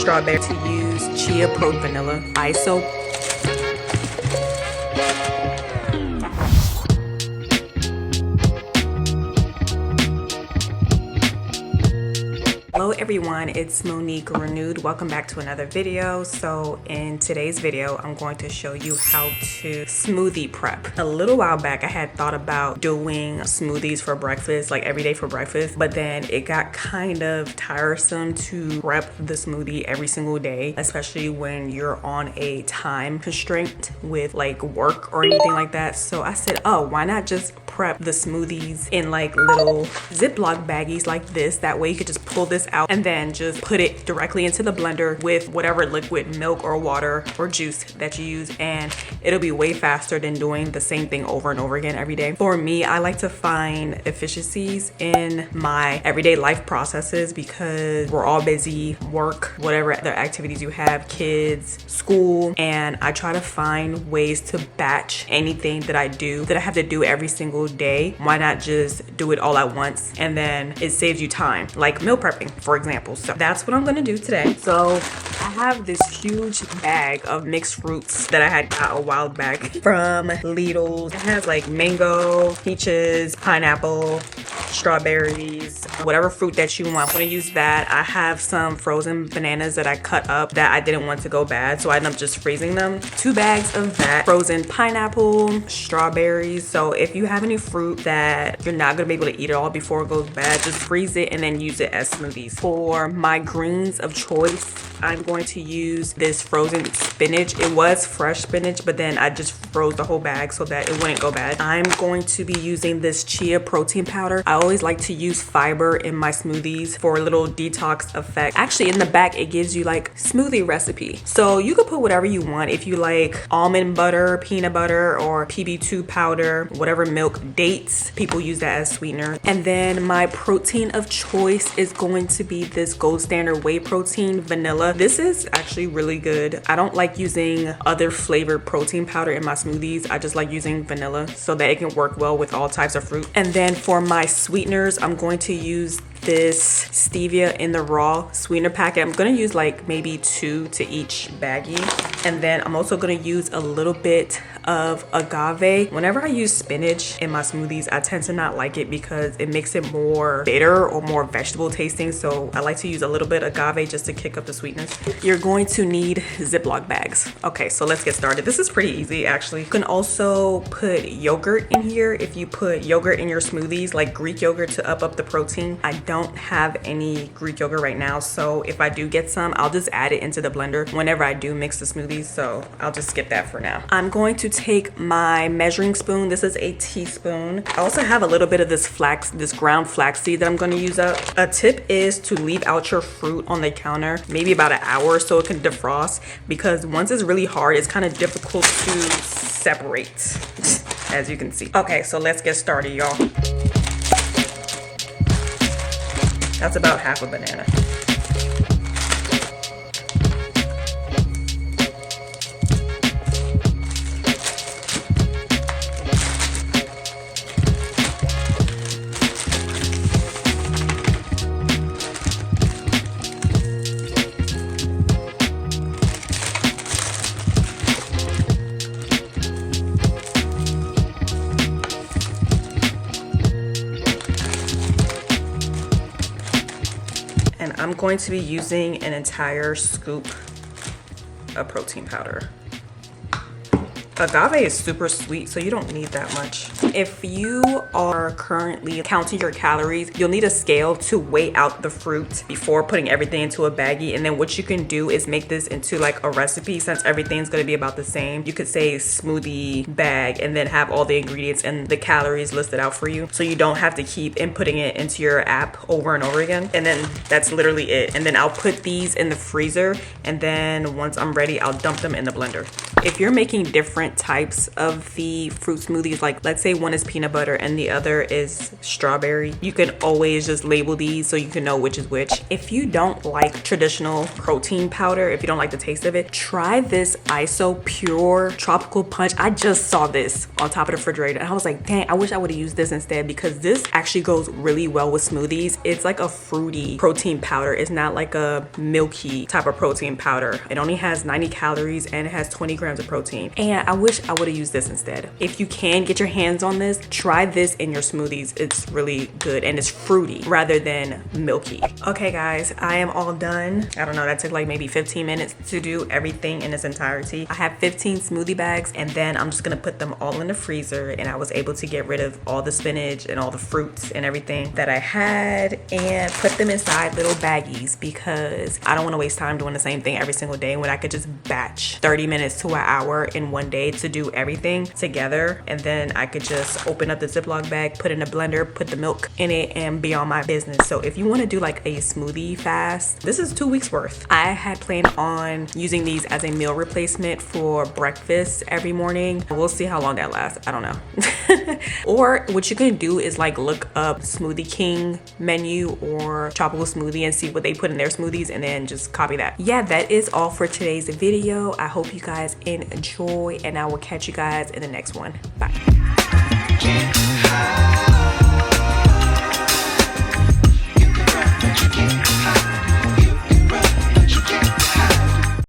strawberry, to use Chia Pro Vanilla ISO. Hello everyone, it's Monique Renewed. Welcome back to another video. So in today's video, I'm going to show you how to smoothie prep. A little while back, I had thought about doing smoothies for breakfast, like every day for breakfast, but then it got kind of tiresome to prep the smoothie every single day, especially when you're on a time constraint with like work or anything like that. So I said, oh, why not just prep the smoothies in like little Ziploc baggies like this? That way you could just pull this out and then just put it directly into the blender with whatever liquid, milk or water or juice that you use, and it'll be way faster than doing the same thing over and over again every day. For me, I like to find efficiencies in my everyday life processes because we're all busy, work, whatever other activities you have, kids, school, and I try to find ways to batch anything that I do that I have to do every single day. Why not just do it all at once, and then it saves you time, like meal prepping, for example. So that's what I'm gonna do today. So I have this huge bag of mixed fruits that I had got a while back from Lidl. It has like mango, peaches, pineapple, strawberries, whatever fruit that you want. I'm gonna use that. I have some frozen bananas that I cut up that I didn't want to go bad, so I ended up just freezing them. 2 bags of that, frozen pineapple, strawberries. So if you have any fruit that you're not gonna be able to eat it all before it goes bad, just freeze it and then use it as smoothies. For my greens of choice, I'm going to use this frozen spinach. It was fresh spinach, but then I just froze the whole bag so that it wouldn't go bad. I'm going to be using this Chia protein powder. I always like to use fiber in my smoothies for a little detox effect. Actually, in the back, it gives you like smoothie recipe. So you could put whatever you want. If you like almond butter, peanut butter, or PB2 powder, whatever milk, dates, people use that as sweetener. And then my protein of choice is going to be this Gold Standard Whey Protein Vanilla. This is actually really good. I don't like using other flavored protein powder in my smoothies. I just like using vanilla so that it can work well with all types of fruit. And then for my sweeteners, I'm going to use this stevia in the raw sweetener packet. I'm gonna use like maybe 2 to each baggie. And then I'm also gonna use a little bit of agave. Whenever I use spinach in my smoothies, I tend to not like it because it makes it more bitter or more vegetable tasting. So I like to use a little bit of agave just to kick up the sweetness. You're going to need Ziploc bags. Okay, so let's get started. This is pretty easy actually. You can also put yogurt in here. If you put yogurt in your smoothies, like Greek yogurt to up the protein. I don't have any Greek yogurt right now, so if I do get some, I'll just add it into the blender whenever I do mix the smoothies, so I'll just skip that for now. I'm going to take my measuring spoon. This is a teaspoon. I also have a little bit of this ground flaxseed that I'm going to use up. A tip is to leave out your fruit on the counter maybe about an hour so it can defrost, because once it's really hard, it's kind of difficult to separate, as you can see. Okay, so let's get started, y'all. That's about half a banana. And I'm going to be using an entire scoop of protein powder. Agave is super sweet, so you don't need that much. If you are currently counting your calories, you'll need a scale to weigh out the fruit before putting everything into a baggie. And then what you can do is make this into like a recipe. Since everything's gonna be about the same, you could say smoothie bag and then have all the ingredients and the calories listed out for you, so you don't have to keep inputting it into your app over and over again. And then that's literally it. And then I'll put these in the freezer, and then once I'm ready, I'll dump them in the blender. If you're making different types of the fruit smoothies, like let's say one is peanut butter and the other is strawberry, you can always just label these so you can know which is which. If you don't like traditional protein powder, if you don't like the taste of it, try this ISO Pure Tropical Punch. I just saw this on top of the refrigerator and I was like, dang, I wish I would have used this instead, because this actually goes really well with smoothies. It's like a fruity protein powder. It's not like a milky type of protein powder. It only has 90 calories and it has 20 grams of protein. And I wish I would have used this instead. If you can get your hands on this, try this in your smoothies. It's really good and it's fruity rather than milky. Okay guys, I am all done. I don't know, that took like maybe 15 minutes to do everything in its entirety. I have 15 smoothie bags and then I'm just gonna put them all in the freezer, and I was able to get rid of all the spinach and all the fruits and everything that I had and put them inside little baggies, because I don't want to waste time doing the same thing every single day when I could just batch 30 minutes to an hour in one day to do everything together, and then I could just open up the Ziploc bag, put it in a blender, put the milk in it, and be on my business. So if you want to do like a smoothie fast, this is 2 weeks worth. I had planned on using these as a meal replacement for breakfast every morning. We'll see how long that lasts. I don't know. Or what you can do is like look up Smoothie King menu or tropical smoothie and see what they put in their smoothies and then just copy that. Yeah, that is all for today's video. I hope you guys enjoy and I will catch you guys in the next one. Bye.